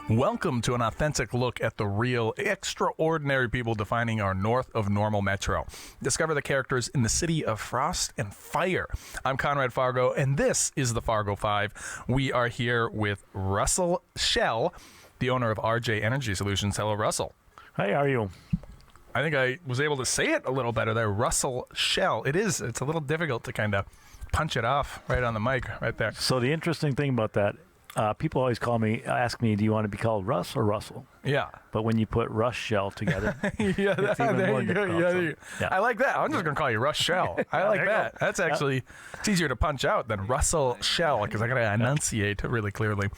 Welcome to an authentic look at the real, extraordinary people defining our north of normal metro. Discover the characters in the city of frost and fire. I'm Conrad Fargo, and this is the Fargo Five. We are here with Russell Schell, the owner of RJ Energy Solutions. Hello, Russell. Hi, how are you? I think I was able to say it a little better there. Russell Schell. It's a little difficult to kind of punch it off right on the mic right there. So the interesting thing about that, people always ask me, do you want to be called Russ or Russell? Yeah. But when you put Russ Shell together, yeah, it's even more difficult. Yeah. I like that. I'm just going to call you Russ Shell. I like that. That's actually, it's easier to punch out than Russell Schell because I got to enunciate really clearly.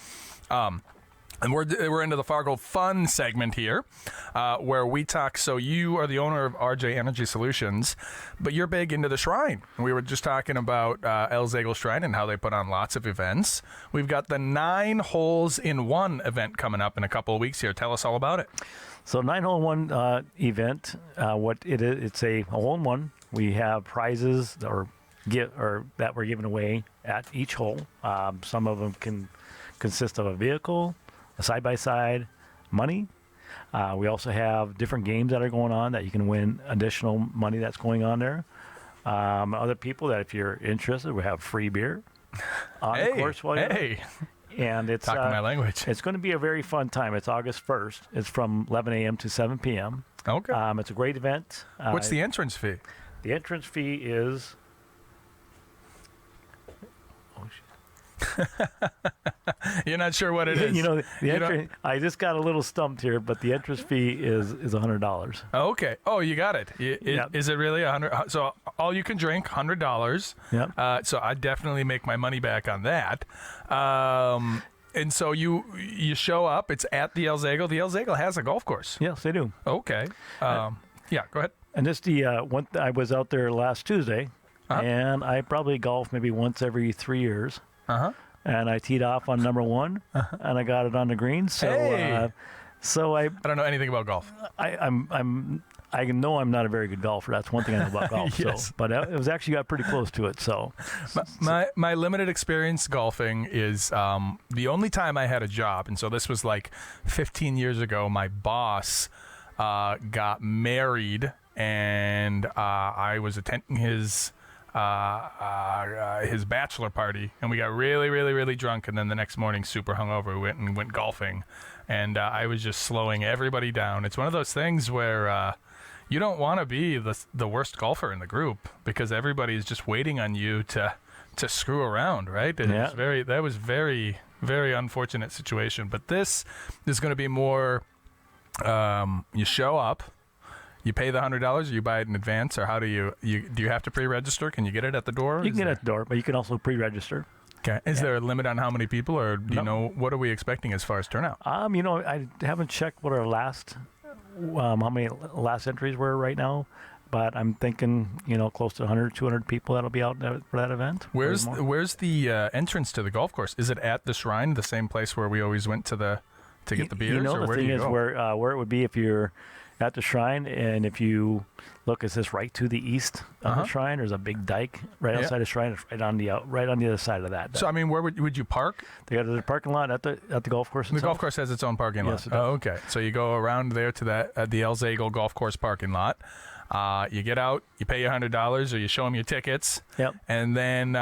And we're into the Fargo Fun segment here, where we talk. So you are the owner of RJ Energy Solutions, but you're big into the Shrine. We were just talking about El Zagal Shrine and how they put on lots of events. We've got the 9 holes in 1 event coming up in a couple of weeks here. Tell us all about it. So 9-hole-in-1 event. What it is? It's a hole-in-one. We have prizes that we're giving away at each hole. Some of them can consist of a vehicle, a side-by-side, money. We also have different games that are going on that you can win additional money that's going on there. Other people that if you're interested, we have free beer on the course while you're there. And it's talking my language. It's going to be a very fun time. It's August 1st. It's from 11 a.m. to 7 p.m. Okay. It's a great event. What's the entrance fee? The entrance fee is... You're not sure what it is. I just got a little stumped here, but the entrance fee is $100. Okay. Oh, you got it. Yep. Is it really $100? So all you can drink, $100. Yep. So I definitely make my money back on that. And so you show up. It's at the El Zagal. The El Zagal has a golf course. Yes, they do. Okay. Yeah. Go ahead. And this I was out there last Tuesday, and I probably golf maybe once every 3 years. And I teed off on number 1, and I got it on the green. So, I don't know anything about golf. I know I'm not a very good golfer. That's one thing I know about golf. Yes. So, but it was actually got pretty close to it. So, my limited experience golfing is the only time I had a job, and so this was like 15 years ago. My boss got married, and I was attending his bachelor party, and we got really, really, really drunk, and then the next morning super hungover. We went golfing, and I was just slowing everybody down. It's one of those things where you don't want to be the worst golfer in the group because everybody's just waiting on you to screw around, right? That was very, very unfortunate situation. But this is going to be more you show up, you pay the $100, or you buy it in advance, or how do you have to pre-register? Can you get it at the door? You can get it at the door, but you can also pre-register. Okay. Is there a limit on how many people, or do you know what are we expecting as far as turnout? I haven't checked what our how many last entries were right now, but I'm thinking close to 100, 200 people that'll be out for that event. Where's the entrance to the golf course? Is it at the Shrine, the same place where we always went to get the beers? The thing is where it would be if you're at the Shrine, and if you look, it says right to the east of the Shrine. There's a big dike right outside the Shrine. It's right on the other side of that. So where would you park? They got a parking lot at the golf course itself. The golf course has its own parking lot. Yes, it does. Oh, okay. So you go around there to the El Zagal golf course parking lot. You get out, you pay your $100, or you show them your tickets. Yep. And then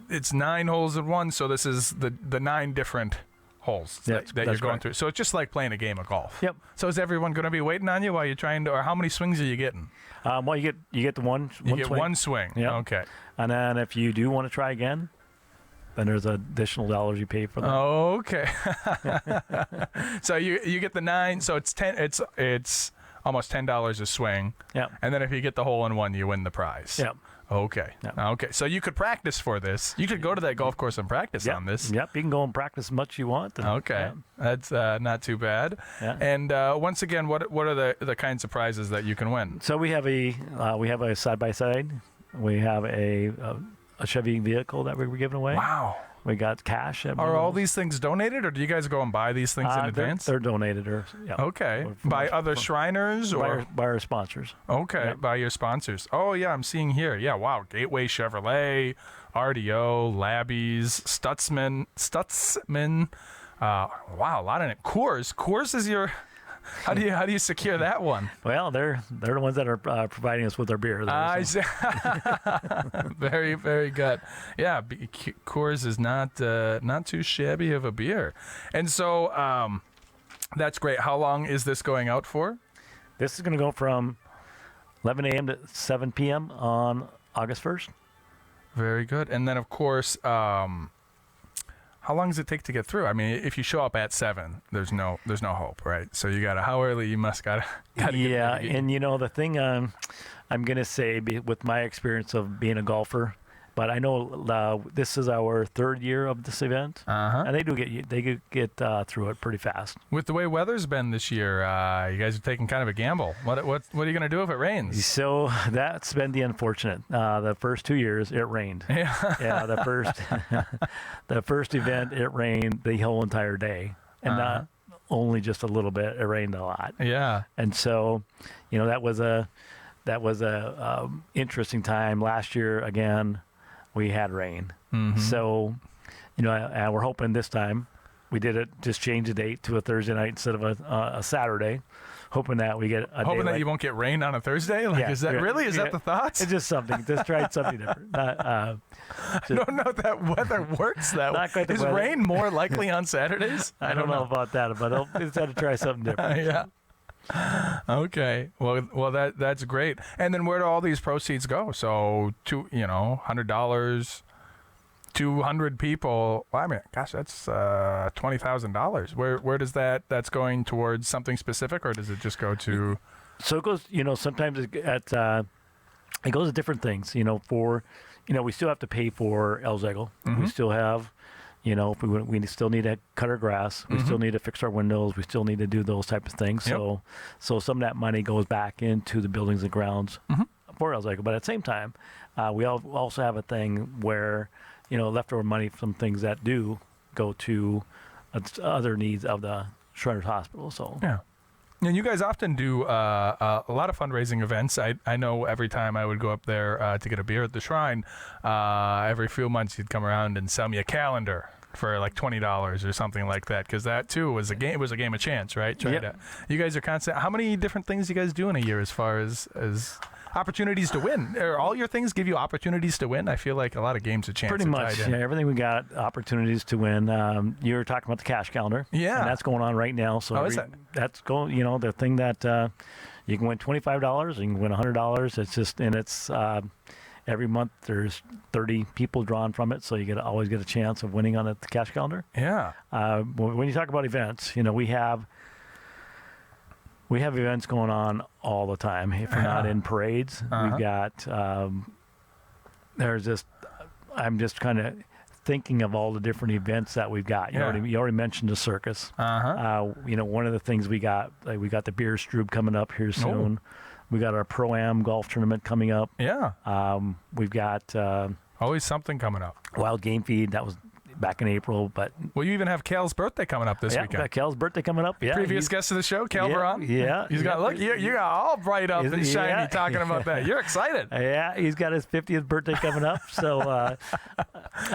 it's 9 holes in 1. So this is the 9 different holes that you're going through. So it's just like playing a game of golf. Yep. So is everyone going to be waiting on you while you're trying to, or how many swings are you getting? Well, you get the one You get swing. one swing. Yep. Okay. And then if you do want to try again, then there's additional dollars you pay for that. Okay. So you get the 9. So it's 10. It's almost $10 a swing. Yeah. And then if you get the hole in 1, you win the prize. Yep. Okay. Yep. Okay. So you could practice for this. You could go to that golf course and practice on this. Yep. You can go and practice as much as you want. Okay. That's not too bad. Yeah. And once again, what are the kinds of prizes that you can win? So we have a side by side. We have a Chevy vehicle that we were giving away. Wow. We got cash. Are all these things donated, or do you guys go and buy these things in advance? They're donated, or yeah. Okay, by other Shriners or by our sponsors. Okay, Yep. by your sponsors. Oh yeah, I'm seeing here. Yeah, wow. Gateway Chevrolet, RDO, Labbies, Stutzman. Wow, a lot of it. Coors is your. How do you secure that one? Well, they're the ones that are providing us with our beer. I see. Very, very good. Yeah, Coors is not too shabby of a beer, and so that's great. How long is this going out for? This is going to go from 11 a.m. to 7 p.m. on August 1st. Very good. And then, of course, how long does it take to get through? I mean, if you show up at 7, there's no hope, right? So you got to, how early you must gotta Yeah, get and the thing I'm going to say, with my experience of being a golfer, but I know this is our 3rd year of this event, and they get through it pretty fast. With the way weather's been this year, you guys are taking kind of a gamble. What are you going to do if it rains? So that's been the unfortunate. The first 2 years, it rained. Yeah, the first event, it rained the whole entire day, and not only just a little bit, it rained a lot. Yeah, and so, that was a interesting time. Last year, again, we had rain. So, we're hoping this time we did it, just change the date to a Thursday night instead of a Saturday, hoping that we get a hoping day that you won't get rain on a Thursday. Like, is that really? Is that the thoughts? It's just something. Just tried something different. I don't know if that weather works that way. Is rain more likely on Saturdays? I don't know about that, but I'll just have to try something different. Yeah. Okay. Well, that's great. And then where do all these proceeds go? So, $100, 200 people. Well, I mean, gosh, that's $20,000. Where does that's going towards something specific, or does it just go to? So it goes. Sometimes it goes to different things. We still have to pay for El Zagal. We still have. If we still need to cut our grass, we still need to fix our windows, we still need to do those type of things. Yep. So some of that money goes back into the buildings and grounds for El Zagal. But at the same time, we also have a thing where, leftover money from things that do go to other needs of the Shriners Hospital. So yeah. And you guys often do a lot of fundraising events. I know every time I would go up there to get a beer at the Shrine, every few months you'd come around and sell me a calendar for like $20 or something like that, because that too was a game. It was a game of chance, right? Yep. You guys are constant. How many different things you guys do in a year as far as opportunities to win? Are all your things give you opportunities to win? I feel like a lot of games of chance. Pretty much, yeah. Everything we got opportunities to win. You were talking about the cash calendar, yeah, and that's going on right now. So is that? That's going. The thing that you can win $25, you can win $100. It's just, and it's every month there's 30 people drawn from it, so you always get a chance of winning on the cash calendar. Yeah. When you talk about events, we have events going on all the time. If we're not in parades, we've got. I'm just kind of thinking of all the different events that we've got. You already mentioned the circus. One of the things we got the beer Stroob coming up here soon. We got our Pro-Am golf tournament coming up. Yeah. We've got always something coming up. Wild Game Feed, that was back in April, but well, you even have Cal's birthday coming up this weekend. Yeah, Cal's birthday coming up. Yeah, previous guest of the show, Cal Baron. Yeah, you got all bright up and shiny talking about that. You're excited. Yeah, he's got his 50th birthday coming up. So,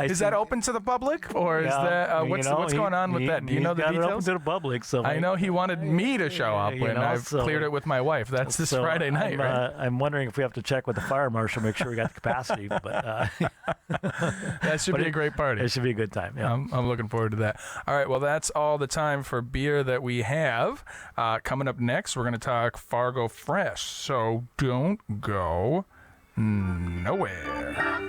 is that open to the public, or is that what's going on with that? Do you know the details? Open to the public. So I know he wanted me to show up when I've cleared it with my wife. That's this Friday night, right? I'm wondering if we have to check with the fire marshal, make sure we got the capacity. But that should be a great party. It should be a good time. Yeah. I'm looking forward to that. All right, well, that's all the time for beer that we have. Coming up next, we're going to talk Fargo Fresh, so don't go nowhere.